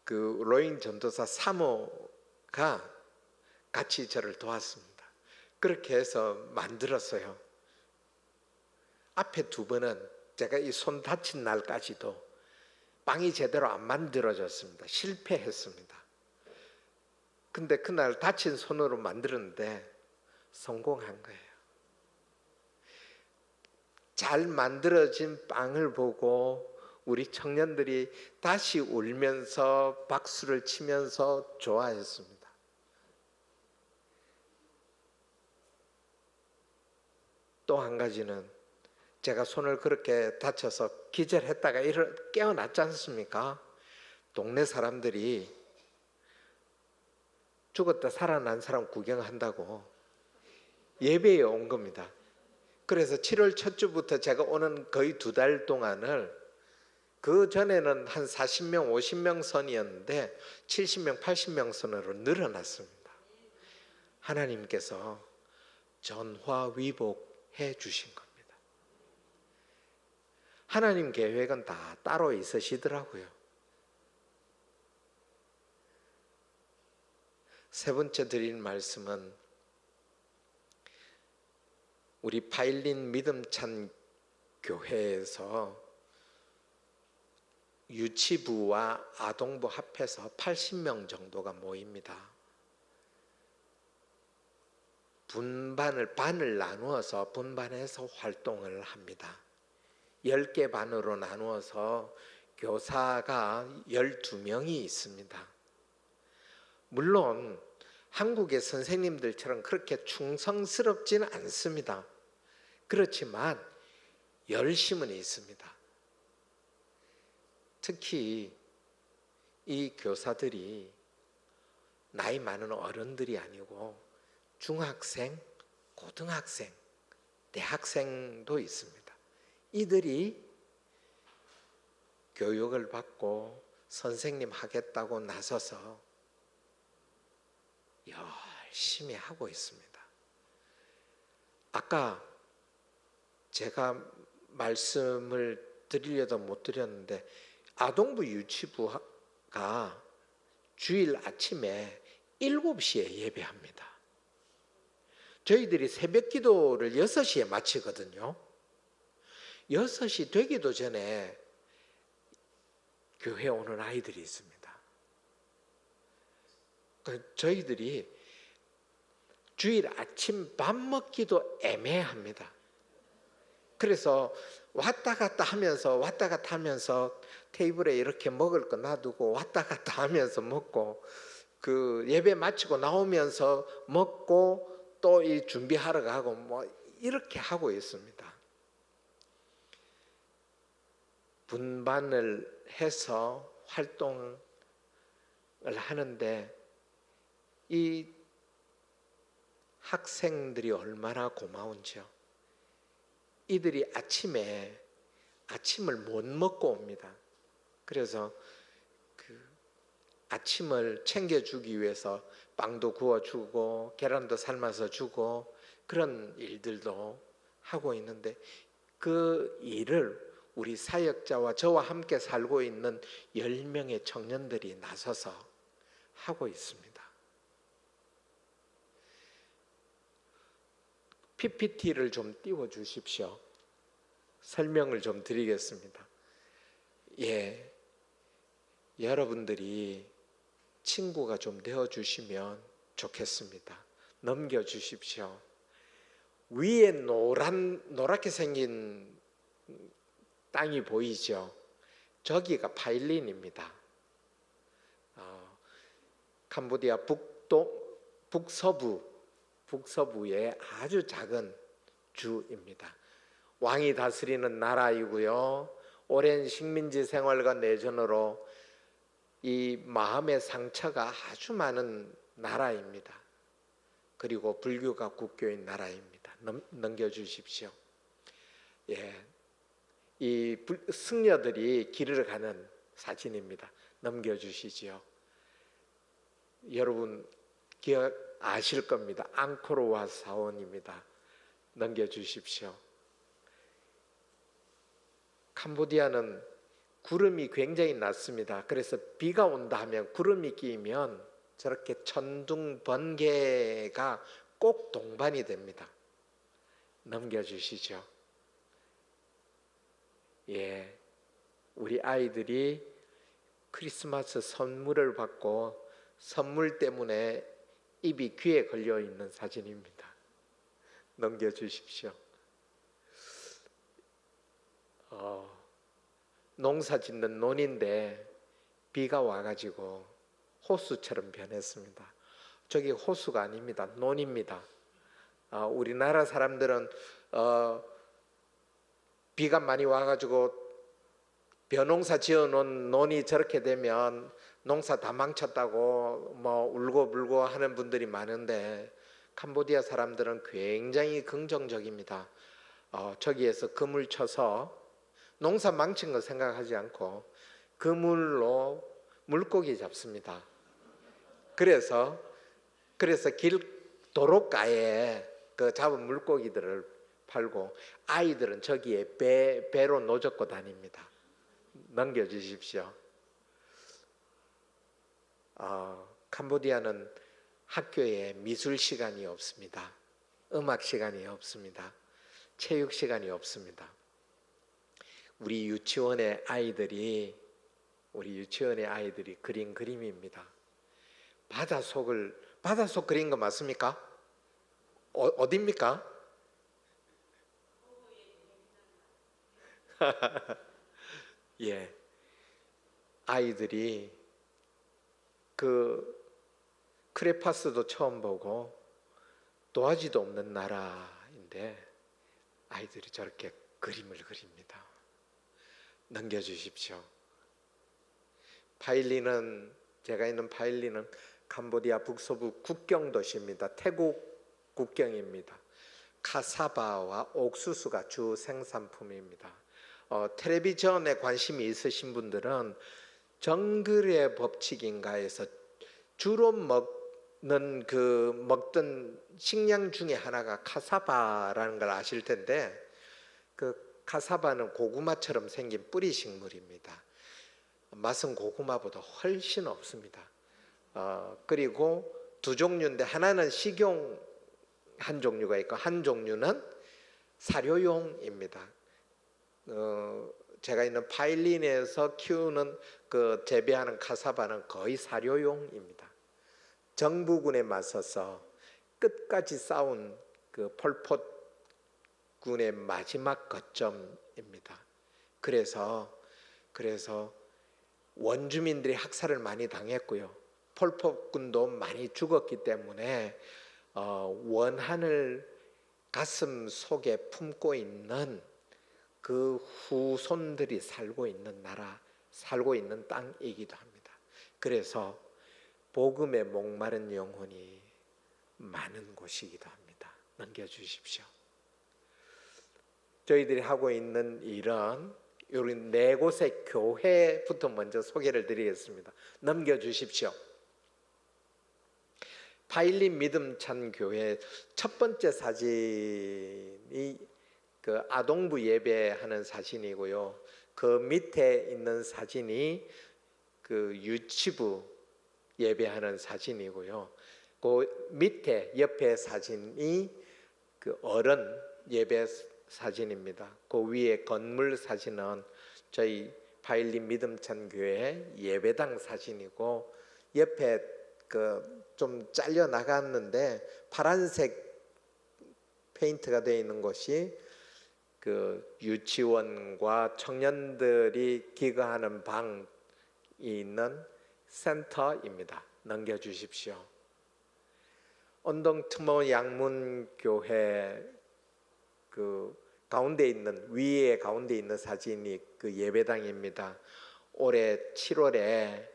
그 로잉 전도사 사모가 같이 저를 도왔습니다. 그렇게 해서 만들었어요. 앞에 두 번은 제가 이 손 다친 날까지도 빵이 제대로 안 만들어졌습니다. 실패했습니다. 근데 그날 다친 손으로 만들었는데 성공한 거예요. 잘 만들어진 빵을 보고 우리 청년들이 다시 울면서 박수를 치면서 좋아했습니다. 또 한 가지는 제가 손을 그렇게 다쳐서 기절했다가 깨어났지 않습니까? 동네 사람들이 죽었다 살아난 사람 구경한다고 예배에 온 겁니다. 그래서 7월 첫 주부터 제가 오는 거의 2달 동안을, 그 전에는 한 40명, 50명 선이었는데 70명, 80명 선으로 늘어났습니다. 하나님께서 전화위복해 주신 겁니다. 하나님 계획은 다 따로 있으시더라고요. 세 번째 드릴 말씀은 우리 파일린 믿음찬 교회에서 유치부와 아동부 합해서 80명 정도가 모입니다. 반을 나누어서 분반해서 활동을 합니다. 10개 반으로 나누어서 교사가 12명이 있습니다. 물론 한국의 선생님들처럼 그렇게 충성스럽지는 않습니다. 그렇지만 열심은 있습니다. 특히 이 교사들이 나이 많은 어른들이 아니고 중학생, 고등학생, 대학생도 있습니다. 이들이 교육을 받고 선생님 하겠다고 나서서 열심히 하고 있습니다. 아까 제가 말씀을 드리려다 못 드렸는데 아동부 유치부가 주일 아침에 7시에 예배합니다. 저희들이 새벽 기도를 6시에 마치거든요. 6시 되기도 전에 교회에 오는 아이들이 있습니다. 저희들이 주일 아침 밥 먹기도 애매합니다. 그래서 왔다 갔다 하면서 테이블에 이렇게 먹을 거 놔두고 왔다 갔다 하면서 먹고, 그 예배 마치고 나오면서 먹고 또 이 준비하러 가고 뭐 이렇게 하고 있습니다. 분반을 해서 활동을 하는데 이 학생들이 얼마나 고마운지요. 이들이 아침을 못 먹고 옵니다. 그래서 그 아침을 챙겨주기 위해서 빵도 구워주고 계란도 삶아서 주고 그런 일들도 하고 있는데, 그 일을 우리 사역자와 저와 함께 살고 있는 10명의 청년들이 나서서 하고 있습니다. PPT를 좀 띄워 주십시오. 설명을 좀 드리겠습니다. 여러분들이 친구가 좀 되어 주시면 좋겠습니다. 넘겨 주십시오. 위에 노랗게 생긴 땅이 보이죠? 저기가 파일린입니다. 캄보디아 북서부의 아주 작은 주입니다. 왕이 다스리는 나라이고요. 오랜 식민지 생활과 내전으로 이 마음의 상처가 아주 많은 나라입니다. 그리고 불교가 국교인 나라입니다. 넘겨주십시오. 이 승려들이 길을 가는 사진입니다. 넘겨주시지요. 여러분 아실 겁니다. 앙코르와 사원입니다. 넘겨주십시오. 캄보디아는 구름이 굉장히 낮습니다. 그래서 비가 온다 하면 구름이 끼면 저렇게 천둥 번개가 꼭 동반이 됩니다. 넘겨주시죠. 우리 아이들이 크리스마스 선물을 받고 선물 때문에 입이 귀에 걸려 있는 사진입니다. 넘겨주십시오. 농사 짓는 논인데 비가 와가지고 호수처럼 변했습니다. 저기 호수가 아닙니다. 논입니다. 우리나라 사람들은 비가 많이 와가지고 벼농사 지어놓은 논이 저렇게 되면 농사 다 망쳤다고 뭐 울고불고 하는 분들이 많은데, 캄보디아 사람들은 굉장히 긍정적입니다. 저기에서 그물 쳐서 농사 망친 거 생각하지 않고 그물로 물고기 잡습니다. 그래서 도로가에 그 잡은 물고기들을 팔고, 아이들은 저기에 배로 노젓고 다닙니다. 넘겨주십시오. 캄보디아는 학교에 미술 시간이 없습니다. 음악 시간이 없습니다. 체육 시간이 없습니다. 우리 유치원의 아이들이 그린 그림입니다. 바닷속 그린 거 맞습니까? 어디입니까? 예, 아이들이 그 크레파스도 처음 보고 도화지도 없는 나라인데 아이들이 저렇게 그림을 그립니다. 넘겨주십시오. 제가 있는 파일리는 캄보디아 북서부 국경 도시입니다. 태국 국경입니다. 카사바와 옥수수가 주 생산품입니다. 텔레비전에 관심이 있으신 분들은 정글의 법칙인가에서 주로 먹던 식량 중에 하나가 카사바라는 걸 아실 텐데, 그 카사바는 고구마처럼 생긴 뿌리 식물입니다. 맛은 고구마보다 훨씬 없습니다. 그리고 두 종류인데, 하나는 식용 한 종류가 있고 한 종류는 사료용입니다. 제가 있는 파일린에서 키우는 재배하는 카사바는 거의 사료용입니다. 정부군에 맞서서 끝까지 싸운 그 폴폿군의 마지막 거점입니다. 그래서 원주민들이 학살을 많이 당했고요. 폴폿군도 많이 죽었기 때문에 원한을 가슴 속에 품고 있는 그 후손들이 살고 있는 나라, 살고 있는 땅이기도 합니다. 그래서 복음에 목마른 영혼이 많은 곳이기도 합니다. 넘겨주십시오. 저희들이 하고 있는 일은 여기 4곳의 교회부터 먼저 소개를 드리겠습니다. 넘겨주십시오. 파일린 믿음찬 교회 첫 번째 사진이 그 아동부 예배하는 사진이고요. 그 밑에 있는 사진이 그 유치부 예배하는 사진이고요. 그 밑에 옆에 사진이 그 어른 예배 사진입니다. 그 위에 건물 사진은 저희 파일린 믿음찬 교회 예배당 사진이고, 옆에 좀 잘려 나갔는데 파란색 페인트가 되어 있는 곳이 그 유치원과 청년들이 기거하는 방이 있는 센터입니다. 넘겨주십시오. 언동트모 양문교회 가운데 있는 사진이 그 예배당입니다. 올해 7월에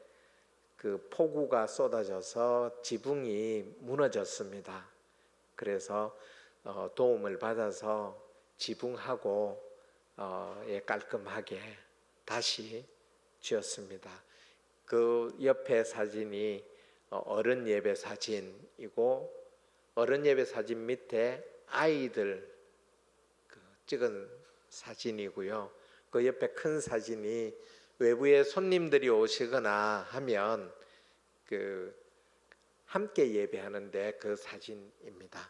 그 폭우가 쏟아져서 지붕이 무너졌습니다. 그래서 도움을 받아서 지붕하고 깔끔하게 다시 지었습니다. 그 옆에 사진이 어른 예배 사진이고, 어른 예배 사진 밑에 아이들 찍은 사진이고요. 그 옆에 큰 사진이 외부에 손님들이 오시거나 하면 함께 예배하는데 그 사진입니다.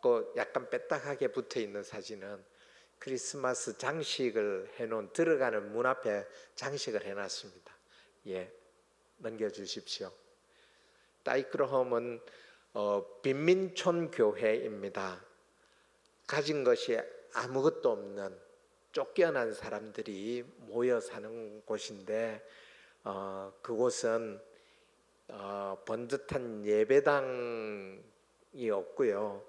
그 약간 빼딱하게 붙어 있는 사진은 크리스마스 장식을 해놓은, 들어가는 문 앞에 장식을 해놨습니다. 예, 넘겨주십시오. 따이크로홈은 빈민촌 교회입니다. 가진 것이 아무것도 없는 쫓겨난 사람들이 모여 사는 곳인데 그곳은 번듯한 예배당이 없고요.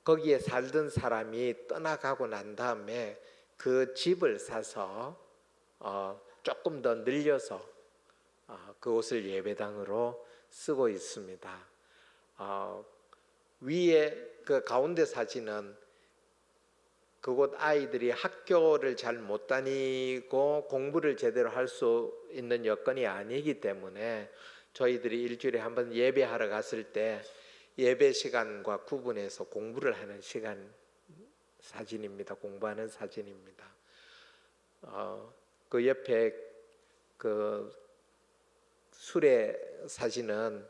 거기에 살던 사람이 떠나가고 난 다음에 그 집을 사서 조금 더 늘려서 그곳을 예배당으로 쓰고 있습니다. 위에 그 가운데 사진은 그곳 아이들이 학교를 잘 못 다니고 공부를 제대로 할 수 있는 여건이 아니기 때문에 저희들이 일주일에 한 번 예배하러 갔을 때 예배 시간과 구분해서 공부를 하는 시간 사진입니다. 공부하는 사진입니다. 그 옆에 그 수레 사진은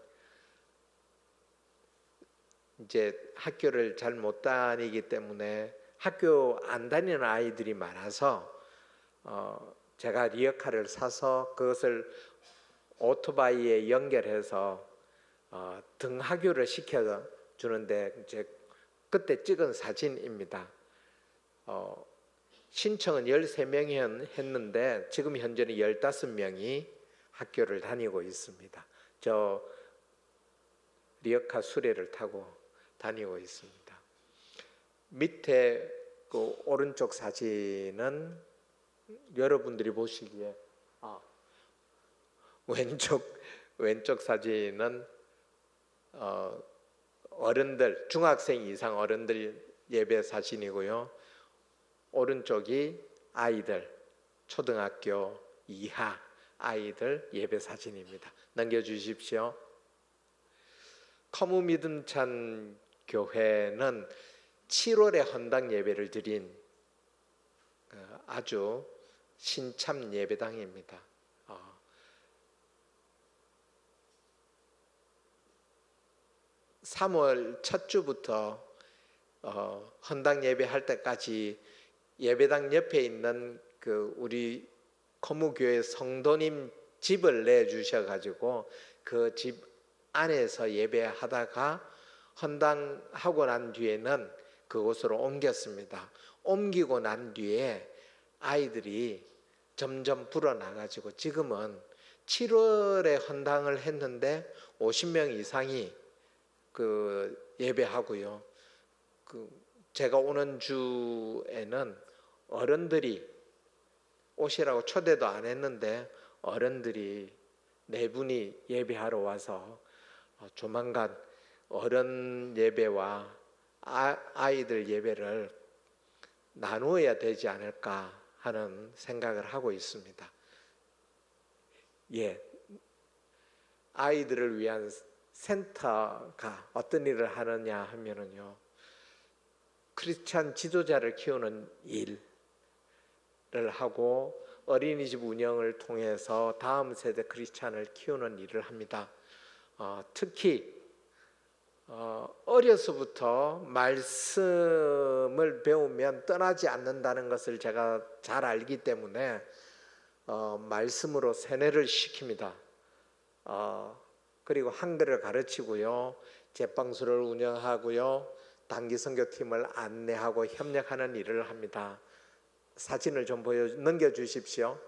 이제 학교를 잘 못 다니기 때문에 학교 안 다니는 아이들이 많아서 제가 리어카를 사서 그것을 오토바이에 연결해서 등하교를 시켜주는데 이제 그때 찍은 사진입니다. 신청은 13명이 했는데 지금 현재는 15명이 학교를 다니고 있습니다. 저 리어카 수레를 타고 다니고 있습니다. 밑에 그 오른쪽 사진은 여러분들이 보시기에 왼쪽 사진은 어른들 중학생 이상 어른들 예배 사진이고요. 오른쪽이 아이들 초등학교 이하 아이들 예배 사진입니다. 넘겨주십시오. 커무 믿음찬 교회는 7월에 헌당 예배를 드린 아주 신참 예배당입니다. 3월 첫 주부터 헌당 예배할 때까지 예배당 옆에 있는 그 우리 커무교회 성도님 집을 내주셔 가지고 그 집 안에서 예배하다가 헌당하고 난 뒤에는 그곳으로 옮겼습니다. 옮기고 난 뒤에 아이들이 점점 불어나가지고 지금은 7월에 헌당을 했는데 50명 이상이 그 예배하고요. 제가 오는 주에는 어른들이 오시라고 초대도 안 했는데 어른들이 4분이 예배하러 와서 조만간 어른 예배와 아이들 예배를 나누어야 되지 않을까 하는 생각을 하고 있습니다. 아이들을 위한 센터가 어떤 일을 하느냐 하면은요, 크리스찬 지도자를 키우는 일을 하고 어린이집 운영을 통해서 다음 세대 크리스찬을 키우는 일을 합니다. 특히 어려서부터 말씀을 배우면 떠나지 않는다는 것을 제가 잘 알기 때문에 말씀으로 세뇌를 시킵니다. 그리고 한글을 가르치고요, 제방수를 운영하고요, 단기 선교팀을 안내하고 협력하는 일을 합니다. 사진을 좀 넘겨주십시오.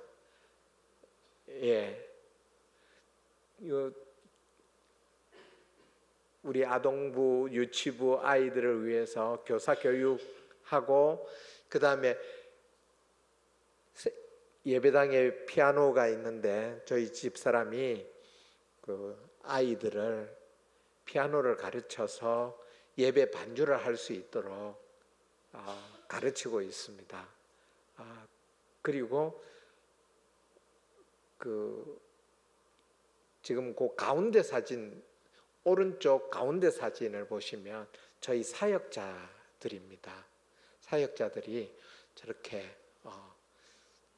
우리 아동부, 유치부 아이들을 위해서 교사 교육하고, 그 다음에 예배당에 피아노가 있는데 저희 집사람이 그 아이들을 피아노를 가르쳐서 예배 반주를 할 수 있도록 가르치고 있습니다. 그리고 지금 그 가운데 사진, 오른쪽 가운데 사진을 보시면 저희 사역자들입니다. 사역자들이 저렇게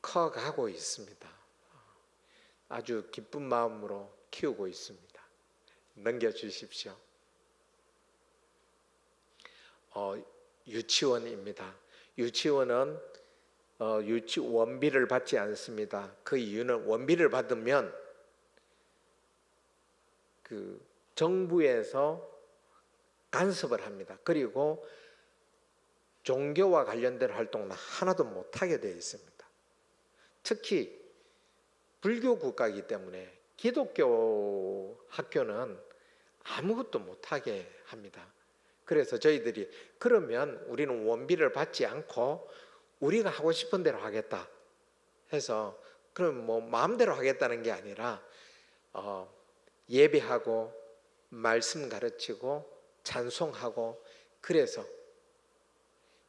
커가고 있습니다. 아주 기쁜 마음으로 키우고 있습니다. 넘겨주십시오. 유치원입니다. 유치원은 원비를 받지 않습니다. 그 이유는 원비를 받으면 정부에서 간섭을 합니다. 그리고 종교와 관련된 활동은 하나도 못하게 되어 있습니다. 특히 불교 국가이기 때문에 기독교 학교는 아무것도 못하게 합니다. 그래서 저희들이 그러면 우리는 원비를 받지 않고 우리가 하고 싶은 대로 하겠다 해서, 그럼 뭐 마음대로 하겠다는 게 아니라 예배하고 말씀 가르치고 찬송하고, 그래서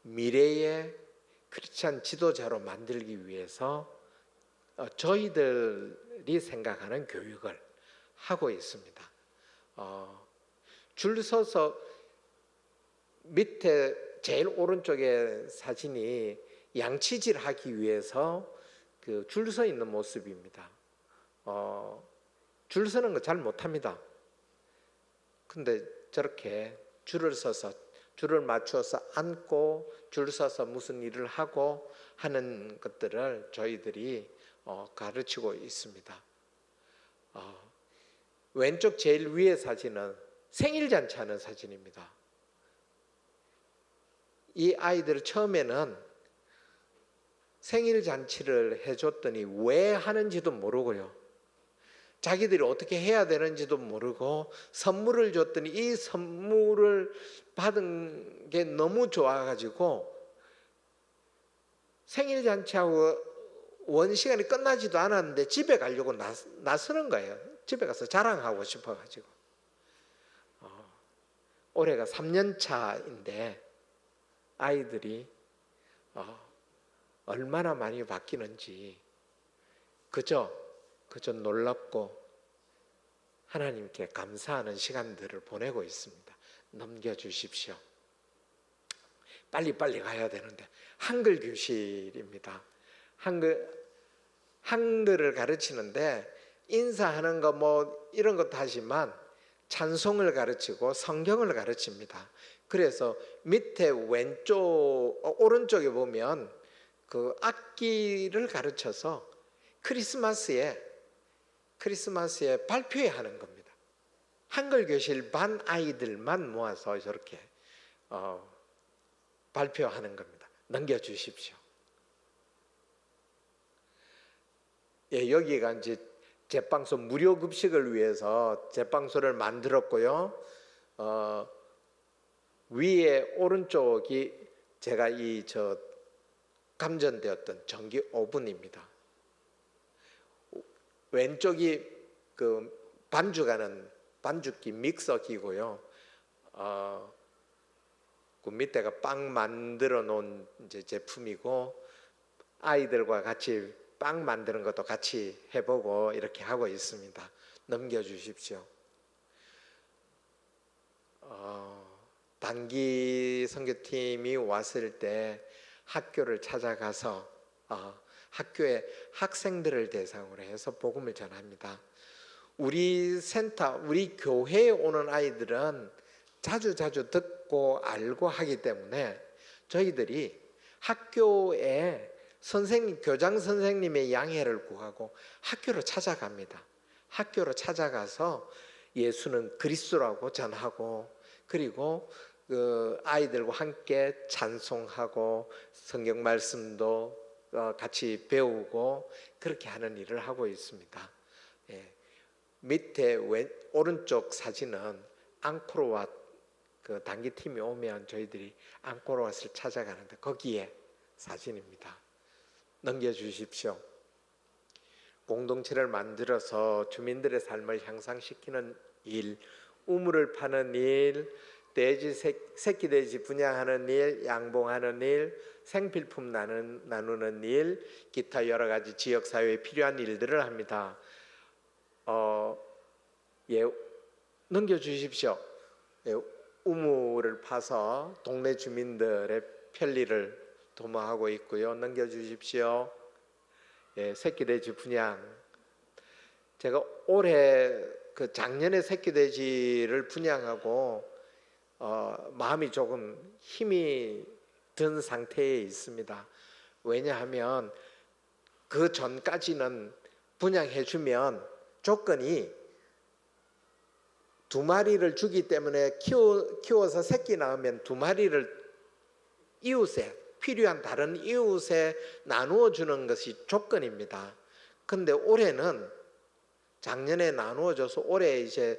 미래의 크리스찬 지도자로 만들기 위해서 저희들이 생각하는 교육을 하고 있습니다. 줄 서서 밑에 제일 오른쪽에 사진이 양치질 하기 위해서 그 줄 서 있는 모습입니다. 줄 서는 거 잘 못합니다. 근데 저렇게 줄을 서서 줄을 맞춰서 앉고 줄 서서 무슨 일을 하고 하는 것들을 저희들이 가르치고 있습니다. 왼쪽 제일 위에 사진은 생일 잔치하는 사진입니다. 이 아이들 처음에는 생일 잔치를 해줬더니 왜 하는지도 모르고요, 자기들이 어떻게 해야 되는지도 모르고 선물을 줬더니 이 선물을 받은 게 너무 좋아가지고 생일 잔치하고 원 시간이 끝나지도 않았는데 집에 가려고 나서는 거예요. 집에 가서 자랑하고 싶어가지고. 올해가 3년 차인데 아이들이 얼마나 많이 바뀌는지 그저 놀랍고 하나님께 감사하는 시간들을 보내고 있습니다. 넘겨주십시오. 빨리빨리 가야 되는데. 한글 교실입니다. 한글을 가르치는데 인사하는 거 뭐 이런 것도 하지만 찬송을 가르치고 성경을 가르칩니다. 그래서 밑에 오른쪽에 보면 그 악기를 가르쳐서 크리스마스에 발표회 하는 겁니다. 한글 교실 반 아이들만 모아서 저렇게 발표하는 겁니다. 넘겨주십시오. 예, 여기가 이제 제빵소 무료 급식을 위해서 제빵소를 만들었고요. 위에 오른쪽이 제가 감전되었던 전기 오븐입니다. 왼쪽이 그 반죽하는 반죽기 믹서기고요. 그 밑에가 빵 만들어 놓은 이제 제품이고, 아이들과 같이 빵 만드는 것도 같이 해보고 이렇게 하고 있습니다. 넘겨주십시오. 단기 선교팀이 왔을 때 학교를 찾아가서 학교의 학생들을 대상으로 해서 복음을 전합니다. 우리 센터, 우리 교회에 오는 아이들은 자주 듣고 알고 하기 때문에 저희들이 학교에 교장 선생님의 양해를 구하고 학교로 찾아갑니다. 학교로 찾아가서 예수는 그리스도라고 전하고, 그리고 그 아이들과 함께 찬송하고 성경 말씀도 같이 배우고 그렇게 하는 일을 하고 있습니다. 예. 밑에 오른쪽 사진은 앙코르왓, 그 단기팀이 오면 저희들이 앙코르왓을 찾아가는데 거기에 사진입니다. 넘겨주십시오. 공동체를 만들어서 주민들의 삶을 향상시키는 일, 우물을 파는 일, 새끼 돼지 분양하는 일, 양봉하는 일, 생필품 나누는 일, 기타 여러 가지 지역사회에 필요한 일들을 합니다. 예, 넘겨주십시오. 예, 우물을 파서 동네 주민들의 편리를 도모하고 있고요. 넘겨주십시오. 예, 새끼 돼지 분양. 제가 작년에 새끼 돼지를 분양하고 마음이 조금 힘이 든 상태에 있습니다. 왜냐하면 그 전까지는 분양해주면 조건이 두 마리를 주기 때문에 키워서 새끼 낳으면 두 마리를 이웃에, 필요한 다른 이웃에 나누어 주는 것이 조건입니다. 근데 올해는 작년에 나누어줘서 올해 이제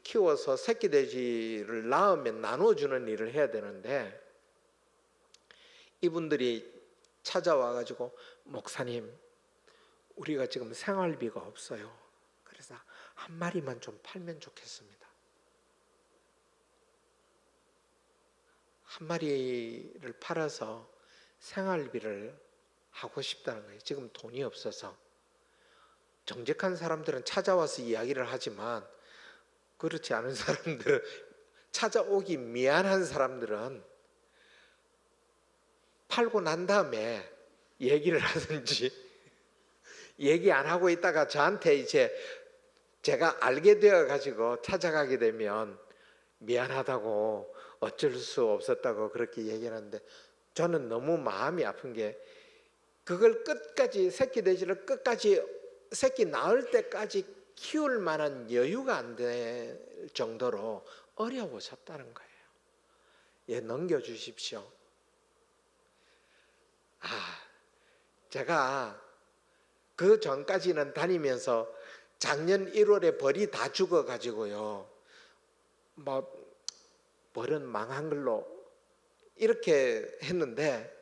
키워서 새끼 돼지를 낳으면 나누어 주는 일을 해야 되는데, 이분들이 찾아와 가지고 목사님, 우리가 지금 생활비가 없어요. 그래서 한 마리만 좀 팔면 좋겠습니다. 한 마리를 팔아서 생활비를 하고 싶다는 거예요. 지금 돈이 없어서. 정직한 사람들은 찾아와서 이야기를 하지만 그렇지 않은 사람들은, 찾아오기 미안한 사람들은 팔고 난 다음에 얘기를 하든지, 얘기 안 하고 있다가 저한테 이제 제가 알게 되어 가지고 찾아가게 되면 미안하다고, 어쩔 수 없었다고 그렇게 얘기하는데, 저는 너무 마음이 아픈 게, 그걸 끝까지, 새끼 돼지를 끝까지 새끼 낳을 때까지 키울 만한 여유가 안 될 정도로 어려워졌다는 거예요. 예, 넘겨주십시오. 제가 그 전까지는 다니면서 작년 1월에 벌이 다 죽어가지고요, 뭐 벌은 망한 걸로 이렇게 했는데,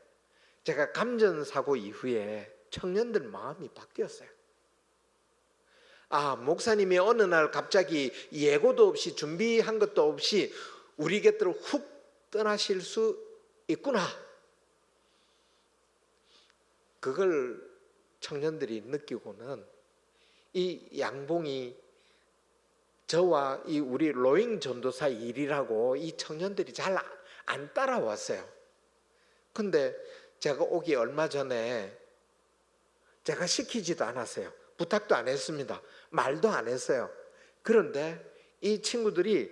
제가 감전사고 이후에 청년들 마음이 바뀌었어요. 목사님이 어느 날 갑자기 예고도 없이 준비한 것도 없이 우리 곁으로 훅 떠나실 수 있구나. 그걸 청년들이 느끼고는 이 양봉이 저와 이 우리 로잉 전도사 일이라고 이 청년들이 잘 안 따라왔어요. 근데 제가 오기 얼마 전에, 제가 시키지도 않았어요. 부탁도 안 했습니다. 말도 안 했어요. 그런데 이 친구들이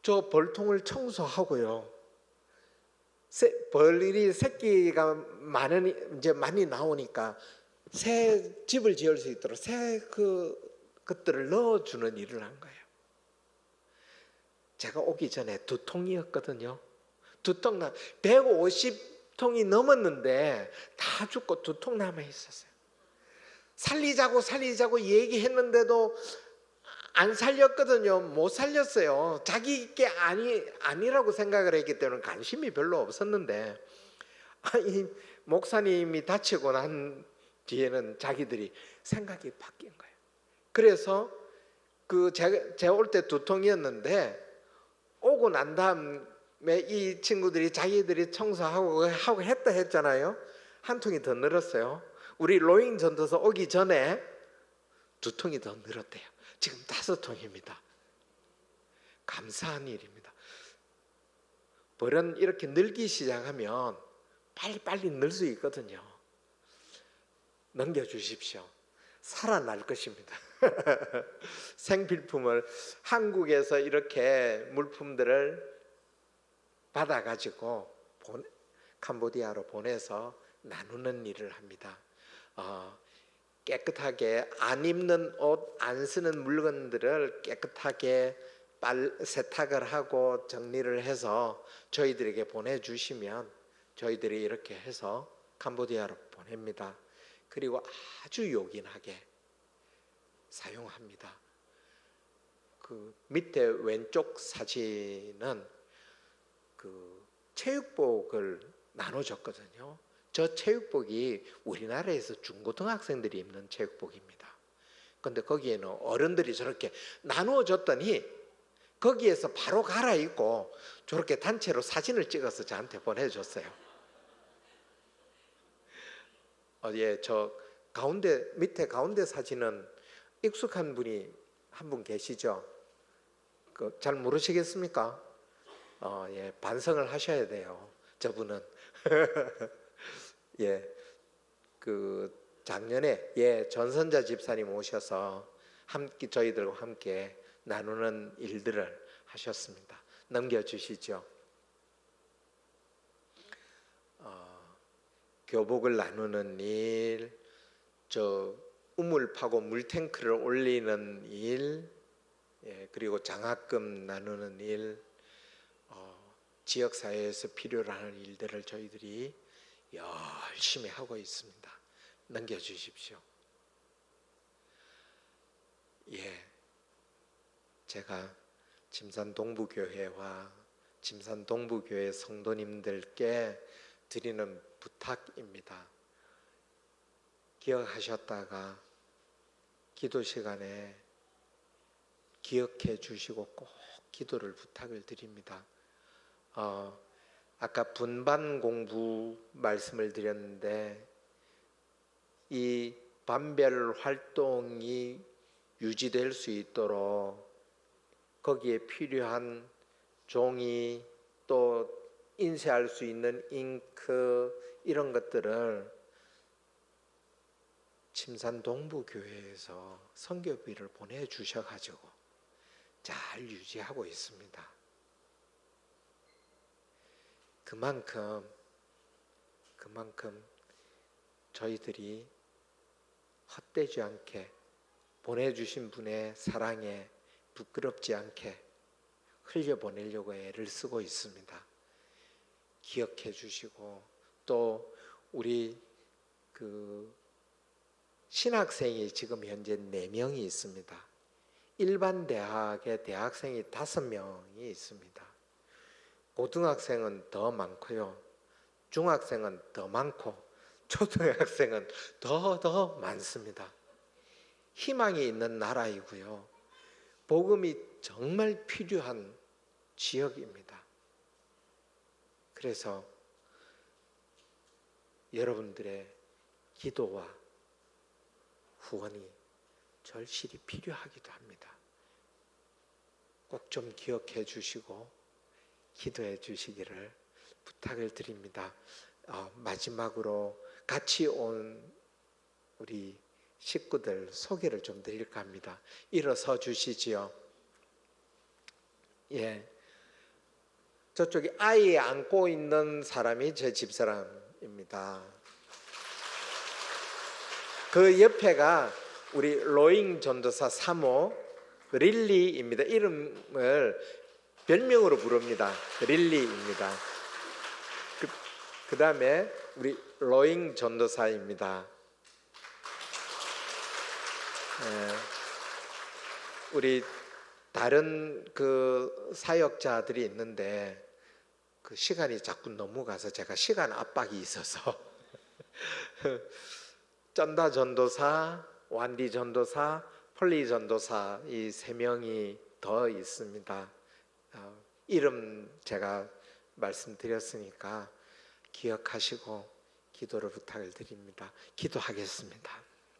저 벌통을 청소하고요, 벌이 새끼가 많이 나오니까 새 집을 지을 수 있도록 새 것들을 넣어주는 일을 한 거예요. 제가 오기 전에 2통이었거든요. 2통 150통이 넘었는데 다 죽고 2통 남아 있었어요. 살리자고 얘기했는데도 안 살렸거든요. 못 살렸어요. 자기 게 아니라고 생각을 했기 때문에 관심이 별로 없었는데, 이 목사님이 다치고 난 뒤에는 자기들이 생각이 바뀐 거예요. 그래서 제가 올 때 2통이었는데, 오고 난 다음에 이 친구들이 자기들이 청소하고 했다 했잖아요. 한 통이 더 늘었어요. 우리 로잉 전도서 오기 전에 2통이 더 늘었대요. 지금 5통입니다. 감사한 일입니다. 벌은 이렇게 늘기 시작하면 빨리빨리 늘 수 있거든요. 넘겨주십시오. 살아날 것입니다. 생필품을 한국에서 이렇게 물품들을 받아가지고 캄보디아로 보내서 나누는 일을 합니다. 깨끗하게 안 입는 옷, 안 쓰는 물건들을 깨끗하게 세탁을 하고 정리를 해서 저희들에게 보내주시면 저희들이 이렇게 해서 캄보디아로 보냅니다. 그리고 아주 요긴하게 사용합니다. 그 밑에 왼쪽 사진은 그 체육복을 나눠줬거든요. 저 체육복이 우리나라에서 중고등학생들이 입는 체육복입니다. 그런데 거기에는 어른들이 저렇게 나누어줬더니 거기에서 바로 갈아입고 저렇게 단체로 사진을 찍어서 저한테 보내줬어요. 저 밑에 가운데 사진은 익숙한 분이 한 분 계시죠? 잘 모르시겠습니까? 반성을 하셔야 돼요. 저분은. 작년에 전선자 집사님 오셔서 함께 저희들과 함께 나누는 일들을 하셨습니다. 넘겨주시죠. 교복을 나누는 일, 우물 파고 물탱크를 올리는 일, 그리고 장학금 나누는 일, 지역사회에서 필요로 하는 일들을 저희들이 열심히 하고 있습니다. 넘겨주십시오. 제가 짐산동부교회와 짐산동부교회 성도님들께 드리는 부탁입니다. 기억하셨다가 기도 시간에 기억해 주시고 꼭 기도를 부탁을 드립니다. 아까 분반 공부 말씀을 드렸는데 이 반별 활동이 유지될 수 있도록 거기에 필요한 종이 또 인쇄할 수 있는 잉크 이런 것들을 침산동부교회에서 선교비를 보내주셔가지고 잘 유지하고 있습니다. 그만큼 저희들이 헛되지 않게 보내주신 분의 사랑에 부끄럽지 않게 흘려보내려고 애를 쓰고 있습니다. 기억해 주시고 또 우리 신학생이 지금 현재 4명이 있습니다. 일반 대학에 대학생이 5명이 있습니다. 고등학생은 더 많고요. 중학생은 더 많고 초등학생은 더 많습니다. 희망이 있는 나라이고요. 복음이 정말 필요한 지역입니다. 그래서 여러분들의 기도와 후원이 절실히 필요하기도 합니다. 꼭 좀 기억해 주시고 기도해 주시기를 부탁을 드립니다. 마지막으로 같이 온 우리 식구들 소개를 좀 드릴까 합니다. 일어서 주시지요. 저쪽에 아이 안고 있는 사람이 제 집사람입니다. 그 옆에가 우리 로잉 전도사 사모 릴리입니다. 이름을 별명으로 부릅니다. 릴리입니다. 그 다음에 우리 로잉 전도사입니다. 우리 다른 사역자들이 있는데 그 시간이 자꾸 넘어가서 제가 시간 압박이 있어서 쩐다 전도사, 완디 전도사, 폴리 전도사 이 3명이 더 있습니다. 이름 제가 말씀드렸으니까 기억하시고 기도를 부탁을 드립니다. 기도하겠습니다.